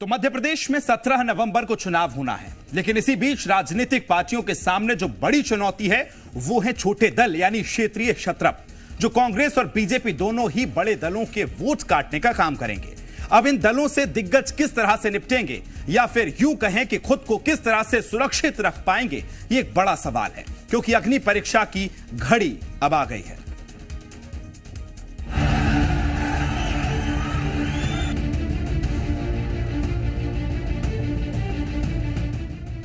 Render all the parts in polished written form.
तो मध्य प्रदेश में 17 नवंबर को चुनाव होना है, लेकिन इसी बीच राजनीतिक पार्टियों के सामने जो बड़ी चुनौती है वो है छोटे दल यानी क्षेत्रीय क्षत्रप, जो कांग्रेस और बीजेपी दोनों ही बड़े दलों के वोट काटने का काम करेंगे। अब इन दलों से दिग्गज किस तरह से निपटेंगे या फिर यूं कहें कि खुद को किस तरह से सुरक्षित रख पाएंगे, ये एक बड़ा सवाल है, क्योंकि अग्नि परीक्षा की घड़ी अब आ गई है।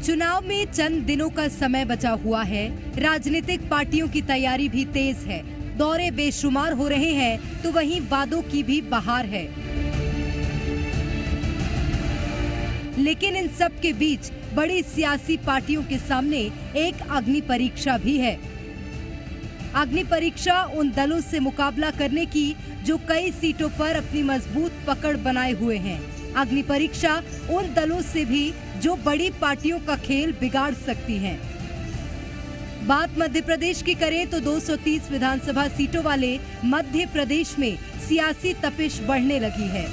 चुनाव में चंद दिनों का समय बचा हुआ है। राजनीतिक पार्टियों की तैयारी भी तेज है। दौरे बेशुमार हो रहे हैं तो वहीं वादों की भी बहार है। लेकिन इन सब के बीच बड़ी सियासी पार्टियों के सामने एक अग्नि परीक्षा भी है। अग्नि परीक्षा उन दलों से मुकाबला करने की जो कई सीटों पर अपनी मजबूत पकड़ बनाए हुए हैं। अग्नि परीक्षा उन दलों से भी जो बड़ी पार्टियों का खेल बिगाड़ सकती हैं। बात मध्य प्रदेश की करें तो 230 विधानसभा सीटों वाले मध्य प्रदेश में सियासी तपिश बढ़ने लगी है।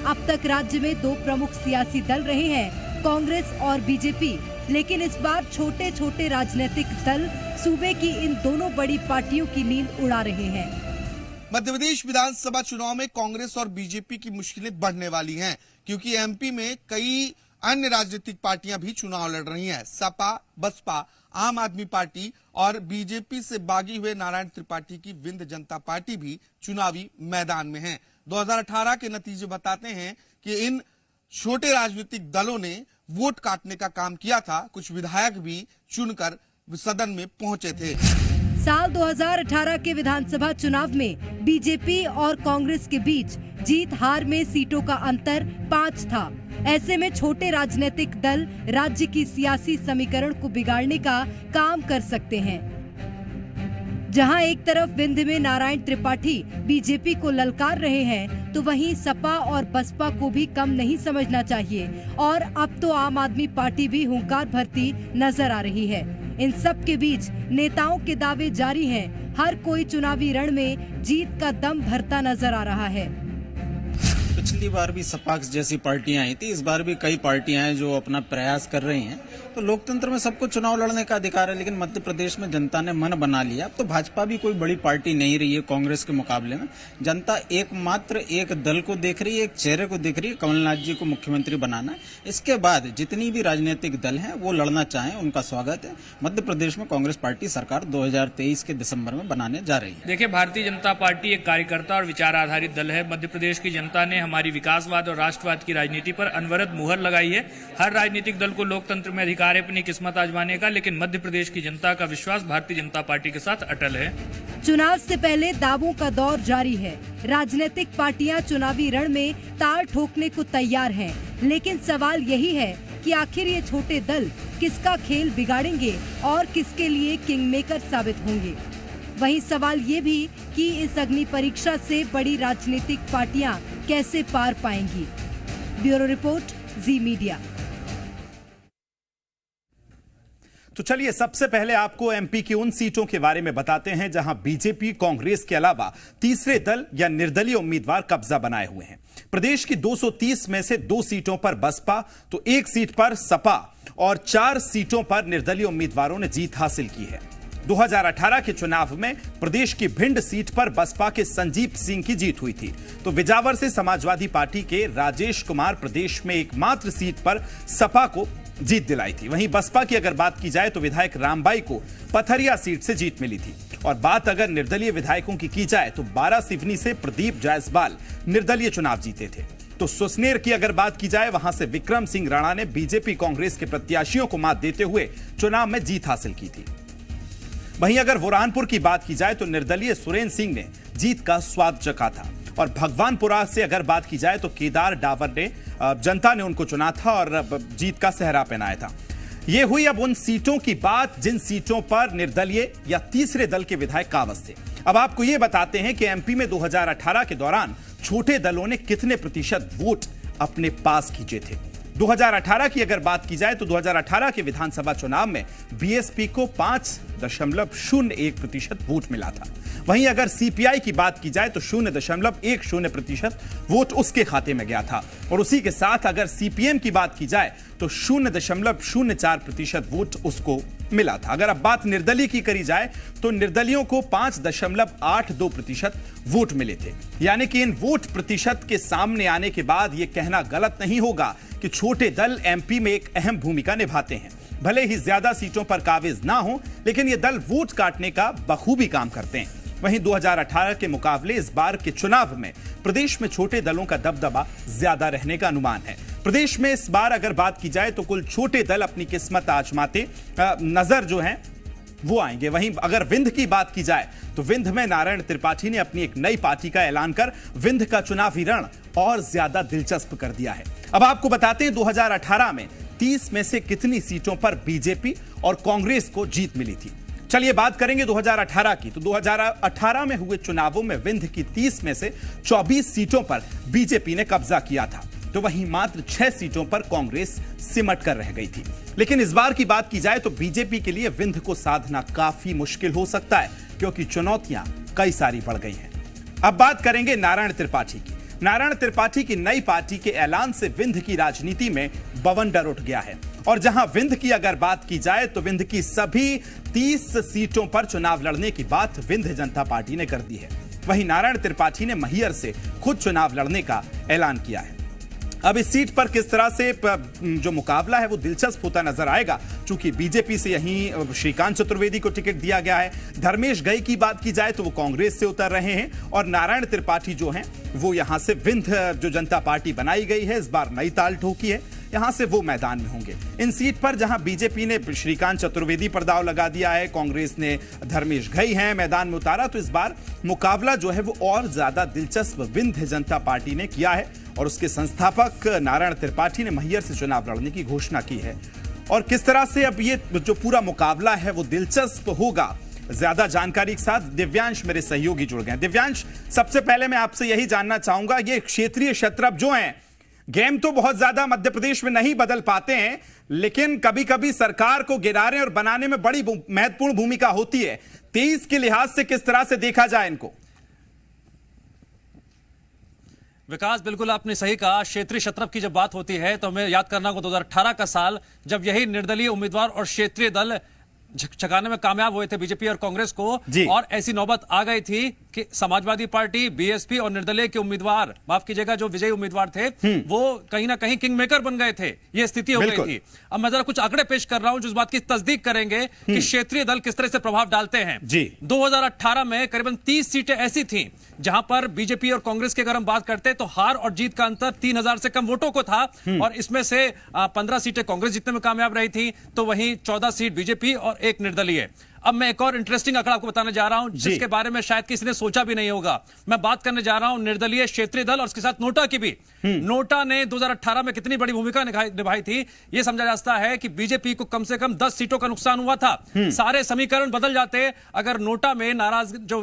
अब तक राज्य में दो प्रमुख सियासी दल रहे हैं, कांग्रेस और बीजेपी, लेकिन इस बार छोटे छोटे राजनीतिक दल सूबे की इन दोनों बड़ी पार्टियों की नींद उड़ा रहे हैं। मध्य प्रदेश विधानसभा चुनाव में कांग्रेस और बीजेपी की मुश्किलें बढ़ने वाली हैं, क्योंकि एमपी में कई अन्य राजनीतिक पार्टियां भी चुनाव लड़ रही हैं। सपा, बसपा, आम आदमी पार्टी और बीजेपी से बागी हुए नारायण त्रिपाठी की विंध्य जनता पार्टी भी चुनावी मैदान में है। 2018 के नतीजे बताते हैं कि इन छोटे राजनीतिक दलों ने वोट काटने का काम किया था। कुछ विधायक भी चुनकर सदन में पहुंचे थे। साल 2018 के विधानसभा चुनाव में बीजेपी और कांग्रेस के बीच जीत हार में सीटों का अंतर 5 था। ऐसे में छोटे राजनीतिक दल राज्य की सियासी समीकरण को बिगाड़ने का काम कर सकते हैं। जहां एक तरफ विंध्य में नारायण त्रिपाठी बीजेपी को ललकार रहे हैं, तो वहीं सपा और बसपा को भी कम नहीं समझना चाहिए और अब तो आम आदमी पार्टी भी हुंकार भरती नजर आ रही है। इन सब के बीच नेताओं के दावे जारी हैं। हर कोई चुनावी रण में जीत का दम भरता नजर आ रहा है। पिछली बार भी सपा जैसी पार्टियां आई थी, इस बार भी कई पार्टियां हैं जो अपना प्रयास कर रही हैं। तो लोकतंत्र में सबको चुनाव लड़ने का अधिकार है, लेकिन मध्य प्रदेश में जनता ने मन बना लिया। अब तो भाजपा भी कोई बड़ी पार्टी नहीं रही है कांग्रेस के मुकाबले में। जनता एकमात्र एक दल को देख रही है, एक चेहरे को देख रही है, कमलनाथ जी को मुख्यमंत्री बनाना है। इसके बाद जितनी भी राजनीतिक दल हैं वो लड़ना चाहें, उनका स्वागत है। मध्य प्रदेश में कांग्रेस पार्टी सरकार 2023 के दिसंबर में बनाने जा रही है। देखिए, भारतीय जनता पार्टी एक कार्यकर्ता और विचार आधारित दल है। मध्य प्रदेश की जनता ने हमारी विकासवाद और राष्ट्रवाद की राजनीति पर अनवरत मुहर लगाई है। हर राजनीतिक दल को लोकतंत्र में अधिकार है अपनी किस्मत आजमाने का, लेकिन मध्य प्रदेश की जनता का विश्वास भारतीय जनता पार्टी के साथ अटल है। चुनाव से पहले दावों का दौर जारी है। राजनीतिक पार्टियां चुनावी रण में ताल ठोकने को तैयार हैं, लेकिन सवाल यही है कि आखिर ये छोटे दल किसका खेल बिगाड़ेंगे और किसके लिए किंग मेकर साबित होंगे। वहीं सवाल ये भी कि इस अग्नि परीक्षा से बड़ी राजनीतिक पार्टियां कैसे पार पाएंगी। ब्यूरो रिपोर्ट, जी मीडिया। तो चलिए सबसे पहले आपको एमपी की उन सीटों के बारे में बताते हैं जहां बीजेपी, कांग्रेस के अलावा तीसरे दल या निर्दलीय उम्मीदवार कब्जा बनाए हुए हैं। प्रदेश की 230 में से 2 सीटों पर बसपा, तो 1 सीट पर सपा और 4 सीटों पर निर्दलीय उम्मीदवारों ने जीत हासिल की है। 2018 के चुनाव में प्रदेश की भिंड सीट पर बसपा के संजीव सिंह की जीत हुई थी, तो बिजावर से समाजवादी पार्टी के राजेश कुमार प्रदेश में एकमात्र सीट पर सपा को जीत दिलाई थी। वहीं बसपा की अगर बात की जाए तो विधायक रामबाई को पथरिया सीट से जीत मिली थी। और बात अगर निर्दलीय विधायकों की जाए तो 12 सिवनी से प्रदीप जायसवाल निर्दलीय चुनाव जीते थे। तो सुसनेर की अगर बात की जाए, वहां से विक्रम सिंह राणा ने बीजेपी कांग्रेस के प्रत्याशियों को मात देते हुए चुनाव में जीत हासिल की थी। वहीं अगर बुरहानपुर की बात की जाए तो निर्दलीय सुरेंद्र सिंह ने जीत का स्वाद चखा था। और भगवानपुरा से अगर बात की जाए तो केदार डावर ने जनता ने उनको चुना था और जीत का सेहरा पहनाया था। ये हुई अब उन सीटों की बात जिन सीटों पर निर्दलीय या तीसरे दल के विधायक काबज थे। अब आपको ये बताते हैं कि एमपी में 2018 के दौरान छोटे दलों ने कितने प्रतिशत वोट अपने पास खींचे थे। 2018 की अगर बात की जाए तो 2018 के विधानसभा चुनाव में बीएसपी को 5.01% वोट मिला था। वहीं अगर सीपीआई की बात की जाए तो 0.10% वोट उसके खाते में गया था और उसी के साथ अगर सीपीएम की बात की जाए तो 0.04% वोट उसको मिला था। अगर अब बात निर्दलीय की करी जाए तो निर्दलियों को 5.82% वोट मिले थे। यानी कि इन वोट प्रतिशत के सामने आने के बाद यह कहना गलत नहीं होगा कि छोटे दल एमपी में एक अहम भूमिका निभाते हैं। भले ही ज्यादा सीटों पर काबिज ना हो, लेकिन ये दल वोट काटने का बखूबी काम करते हैं। वहीं 2018 के मुकाबले इस बार के चुनाव में प्रदेश में छोटे दलों का दबदबा ज्यादा रहने का अनुमान है। प्रदेश में इस बार अगर बात की जाए तो कुल छोटे दल अपनी किस्मत आजमाते नजर जो है वो आएंगे। वहीं अगर विंध्य की बात की जाए तो विंध्य में नारायण त्रिपाठी ने अपनी एक नई पार्टी का ऐलान कर विंध्य का चुनावी रण और ज्यादा दिलचस्प कर दिया है। अब आपको बताते हैं 2018 में 30 में से कितनी सीटों पर बीजेपी और कांग्रेस को जीत मिली थी। चलिए बात करेंगे 2018 की। तो 2018 में हुए चुनावों में विंध्य की 30 में से 24 सीटों पर बीजेपी ने कब्जा किया था, तो वहीं मात्र 6 सीटों पर कांग्रेस सिमट कर रह गई थी। लेकिन इस बार की बात की जाए तो बीजेपी के लिए विंध्य को साधना काफी मुश्किल हो सकता है, क्योंकि चुनौतियां कई सारी बढ़ गई हैं। अब बात करेंगे नारायण त्रिपाठी की। नारायण त्रिपाठी की नई पार्टी के ऐलान से विंध्य की राजनीति में बवंडर उठ गया है और जहां विंध्य की अगर बात की जाए तो विंध्य की सभी 30 सीटों पर चुनाव लड़ने की बात विंध्य जनता पार्टी ने कर दी है। वहीं नारायण त्रिपाठी ने मैहर से खुद चुनाव लड़ने का ऐलान किया है। अब इस सीट पर किस तरह से जो मुकाबला है वो दिलचस्प होता नजर आएगा, चूंकि बीजेपी से यहीं श्रीकांत चतुर्वेदी को टिकट दिया गया है। धर्मेश गई की बात की जाए तो वो कांग्रेस से उतर रहे हैं और नारायण त्रिपाठी जो हैं वो यहां से विंध्य जो जनता पार्टी बनाई गई है, इस बार नई ताल ठोकी है, यहां से वो मैदान में होंगे। इन सीट पर जहां बीजेपी ने श्रीकांत चतुर्वेदी पर दांव लगा दिया है, कांग्रेस ने धर्मेश घई हैं मैदान में उतारा, तो इस बार मुकाबला जो है वो और ज्यादा दिलचस्प विंध्य जनता पार्टी ने किया है और उसके संस्थापक नारायण त्रिपाठी ने मैहर से चुनाव लड़ने की घोषणा की है। और किस तरह से अब ये जो पूरा मुकाबला है वो दिलचस्प होगा, ज्यादा जानकारी के साथ दिव्यांश मेरे सहयोगी जुड़ गए। दिव्यांश, सबसे पहले मैं आपसे यही जानना चाहूंगा, ये क्षेत्रीय शत्रप जो हैं, गेम तो बहुत ज्यादा मध्य प्रदेश में नहीं बदल पाते हैं, लेकिन कभी कभी सरकार को गिराने और बनाने में बड़ी महत्वपूर्ण भूमिका होती है। 23 के लिहाज से किस तरह से देखा जाए इनको? विकास, बिल्कुल आपने सही कहा। क्षेत्रीय शत्रप की जब बात होती है तो हमें याद करना होगा 2018 का साल, जब यही निर्दलीय उम्मीदवार और क्षेत्रीय दल झकाने में कामयाब हुए थे बीजेपी और कांग्रेस को, और ऐसी नौबत आ गई थी कि समाजवादी पार्टी, बीएसपी और निर्दलीय के उम्मीदवार, माफ कीजिएगा, जो विजयी उम्मीदवार थे वो कहीं ना कहीं किंग मेकर बन गए थे। ये स्थिति हो गई थी। अब मैं जरा कुछ आंकड़े पेश कर रहा हूं जो इस बात की तस्दीक करेंगे कि क्षेत्रीय दल किस तरह से प्रभाव डालते हैं। 2018 में करीबन 30 सीटें ऐसी थी जहां पर बीजेपी और कांग्रेस की अगर हम बात करते तो हार और जीत का अंतर 3000 से कम वोटों को था और इसमें से 15 सीटें कांग्रेस जीतने में कामयाब रही थी, तो वहीं 14 सीट बीजेपी और एक निर्दलीय। अब मैं एक और इंटरेस्टिंग आंकड़ा आपको बताने जा रहा हूं जिसके बारे में शायद किसी ने सोचा भी नहीं होगा। मैं बात करने जा रहा हूं निर्दलीय क्षेत्रीय दल और उसके साथ नोटा की भी। नोटा ने 2018 में कितनी बड़ी भूमिका निभाई थी, यह समझा जाता है कि बीजेपी को कम से कम 10 सीटों का नुकसान हुआ था। सारे समीकरण बदल जाते अगर नोटा में नाराज जो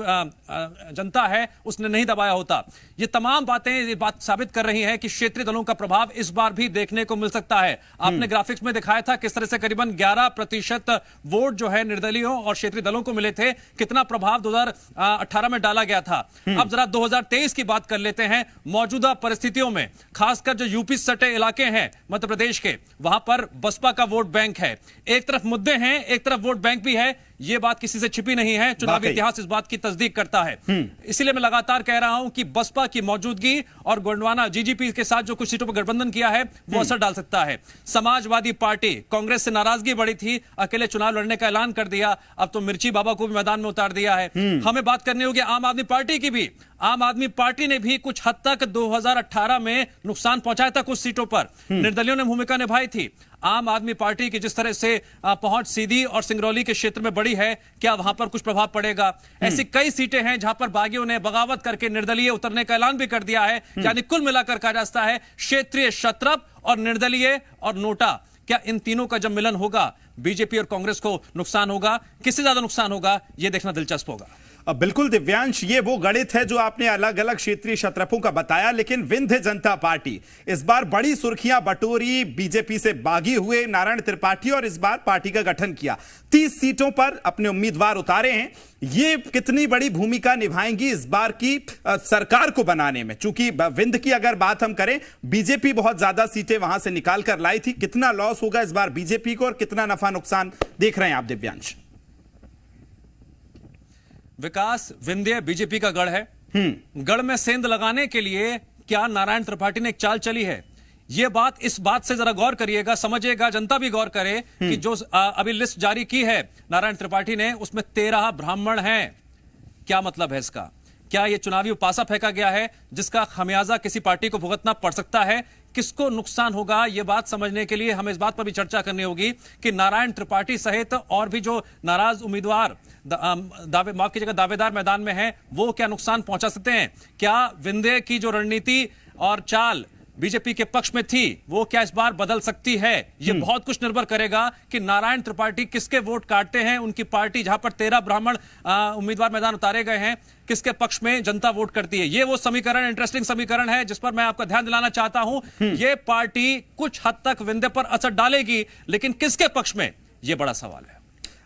जनता है उसने नहीं दबाया होता। ये तमाम बातें ये बात साबित कर रही है कि क्षेत्रीय दलों का प्रभाव इस बार भी देखने को मिल सकता है। आपने ग्राफिक्स में दिखाया था किस तरह से करीबन 11% वोट जो है निर्दलीयों और क्षेत्रीय दलों को मिले थे, कितना प्रभाव 2018 में डाला गया था। अब जरा 2023 की बात कर लेते हैं। मौजूदा परिस्थितियों में खासकर जो यूपी सटे इलाके हैं मध्य प्रदेश के, वहां पर बसपा का वोट बैंक है। एक तरफ मुद्दे हैं, एक तरफ वोट बैंक भी है। यह बात किसी से छिपी नहीं है, चुनावी इतिहास इस बात की तस्दीक करता है। इसीलिए मैं लगातार कह रहा हूं कि बसपा की मौजूदगी और गोंडवाना जीजीपी के साथ जो कुछ सीटों पर गठबंधन किया है वो असर डाल सकता है। समाजवादी पार्टी कांग्रेस से नाराजगी बढ़ी थी, अकेले चुनाव लड़ने का ऐलान कर दिया, अब तो मिर्ची बाबा को भी मैदान में उतार दिया है। हमें बात करनी होगी आम आदमी पार्टी की भी। आम आदमी पार्टी ने भी कुछ हद तक 2018 में नुकसान पहुंचाया था कुछ सीटों पर, निर्दलियों ने भूमिका निभाई थी। आम आदमी पार्टी की जिस तरह से पहुंच सीधी और सिंगरौली के क्षेत्र में बड़ी है, क्या वहां पर कुछ प्रभाव पड़ेगा? ऐसी कई सीटें हैं जहां पर बागियों ने बगावत करके निर्दलीय उतरने का ऐलान भी कर दिया है। यानी कुल मिलाकर कहा जाता है क्षेत्रीय शत्रप और निर्दलीय और नोटा, क्या इन तीनों का जब मिलन होगा बीजेपी और कांग्रेस को नुकसान होगा? किससे ज्यादा नुकसान होगा, यह देखना दिलचस्प होगा। बिल्कुल दिव्यांश, ये वो गणित है जो आपने अलग अलग क्षेत्रीय क्षत्रपों का बताया, लेकिन विंध्य जनता पार्टी इस बार बड़ी सुर्खियां बटोरी, बीजेपी से बागी हुए नारायण त्रिपाठी और इस बार पार्टी का गठन किया, 30 सीटों पर अपने उम्मीदवार उतारे हैं। ये कितनी बड़ी भूमिका निभाएंगी इस बार की सरकार को बनाने में? चूंकि विंध्य की अगर बात हम करें, बीजेपी बहुत ज्यादा सीटें वहां से निकाल कर लाई थी। कितना लॉस होगा इस बार बीजेपी को और कितना नफा नुकसान देख रहे हैं आप दिव्यांश? विकास, विंध्य बीजेपी का गढ़ है। गढ़ में सेंध लगाने के लिए क्या नारायण त्रिपाठी ने एक चाल चली है? यह बात, इस बात से जरा गौर करिएगा, समझिएगा, जनता भी गौर करे कि जो अभी लिस्ट जारी की है नारायण त्रिपाठी ने, उसमें 13 ब्राह्मण हैं। क्या मतलब है इसका? क्या यह चुनावी उपासा फेंका गया है जिसका खमियाजा किसी पार्टी को भुगतना पड़ सकता है? किसको नुकसान होगा, यह बात समझने के लिए हमें इस बात पर भी चर्चा करनी होगी कि नारायण त्रिपाठी सहित और भी जो नाराज उम्मीदवार माफ कीजिएगा दावेदार मैदान में हैं, वो क्या नुकसान पहुंचा सकते हैं? क्या विंध्य की जो रणनीति और चाल बीजेपी के पक्ष में थी वो क्या इस बार बदल सकती है? यह बहुत कुछ निर्भर करेगा कि नारायण त्रिपाठी किसके वोट काटते हैं। उनकी पार्टी जहां पर 13 ब्राह्मण उम्मीदवार मैदान उतारे गए हैं, किसके पक्ष में जनता वोट करती है। यह वो समीकरण, इंटरेस्टिंग समीकरण है जिस पर मैं आपका ध्यान दिलाना चाहता हूं। यह पार्टी कुछ हद तक विंध्य पर असर डालेगी, लेकिन किसके पक्ष में, यह बड़ा सवाल है।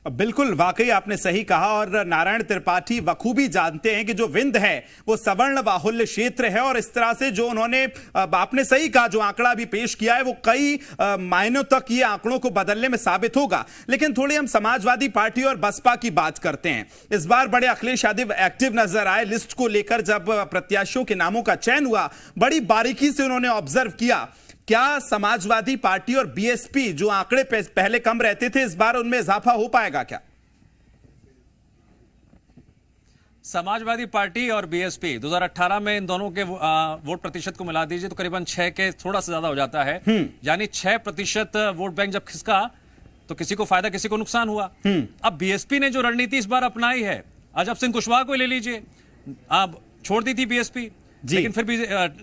बिल्कुल, वाकई आपने सही कहा और नारायण त्रिपाठी बखूबी जानते हैं कि जो विंध्य है वो सवर्ण बाहुल्य क्षेत्र है और इस तरह से जो उन्होंने, आपने सही कहा, जो आंकड़ा भी पेश किया है वो कई मायनों तक ये आंकड़ों को बदलने में साबित होगा। लेकिन थोड़ी हम समाजवादी पार्टी और बसपा की बात करते हैं। इस बार बड़े अखिलेश यादव एक्टिव नजर आए लिस्ट को लेकर। जब प्रत्याशियों के नामों का चयन हुआ, बड़ी बारीकी से उन्होंने ऑब्जर्व किया। क्या समाजवादी पार्टी और बीएसपी, जो आंकड़े पहले कम रहते थे, इस बार उनमें इजाफा हो पाएगा क्या? समाजवादी पार्टी और बीएसपी 2018 में इन दोनों के वोट प्रतिशत को मिला दीजिए तो करीबन 6 के थोड़ा सा ज्यादा हो जाता है। यानी 6% वोट बैंक जब खिसका तो किसी को फायदा, किसी को नुकसान हुआ। अब बीएसपी ने जो रणनीति इस बार अपनाई है, अजब सिंह कुशवाहा को ले लीजिए, अब छोड़ दी थी बीएसपी, लेकिन फिर भी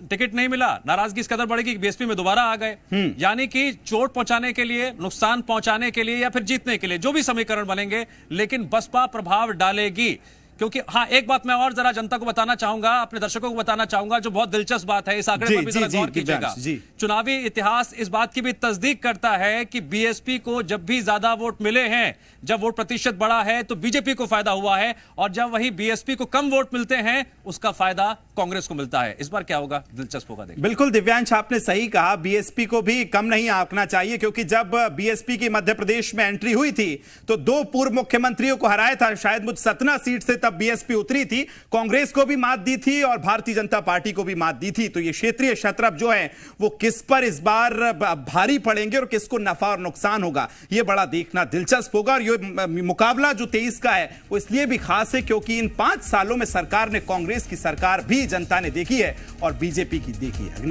टिकट नहीं मिला, नाराजगी इस कदर बढ़ेगी कि बीएसपी में दोबारा आ गए। यानी कि चोट पहुंचाने के लिए, नुकसान पहुंचाने के लिए या फिर जीतने के लिए जो भी समीकरण बनेंगे, लेकिन बसपा प्रभाव डालेगी। क्योंकि हाँ, एक बात मैं और जरा जनता को बताना चाहूंगा, अपने दर्शकों को बताना चाहूंगा, जो बहुत दिलचस्प बात है, इस आंकड़े पर भी जरा गौर कीजिएगा। चुनावी इतिहास इस बात की भी तस्दीक करता है कि बीएसपी को जब भी ज्यादा वोट मिले हैं, जब वोट प्रतिशत बढ़ा है, तो बीजेपी को फायदा हुआ है, और जब वही बीएसपी को कम वोट मिलते हैं, उसका फायदा कांग्रेस को मिलता है। इस बार क्या होगा, दिलचस्प होगा देखिए। बिल्कुल दिव्यांश, आपने सही कहा, बीएसपी को भी कम नहीं आंकना चाहिए, क्योंकि जब बीएसपी की मध्य प्रदेश में एंट्री हुई थी तो 2 पूर्व मुख्यमंत्रियों को हराया था, शायद मुझ सतना सीट से तब बीएसपी उतरी थी, कांग्रेस को भी मात दी थी और भारतीय जनता पार्टी को भी मात दी थी। तो ये क्षेत्रीय क्षत्रप जो है वो किस पर इस बार भारी पड़ेंगे और किसको नफा और नुकसान होगा, ये बड़ा देखना दिलचस्प होगा। और ये मुकाबला जो 23 का है वो इसलिए भी खास है क्योंकि इन 5 सालों में सरकार ने, कांग्रेस की सरकार भी जनता ने देखी है और बीजेपी की देखी है।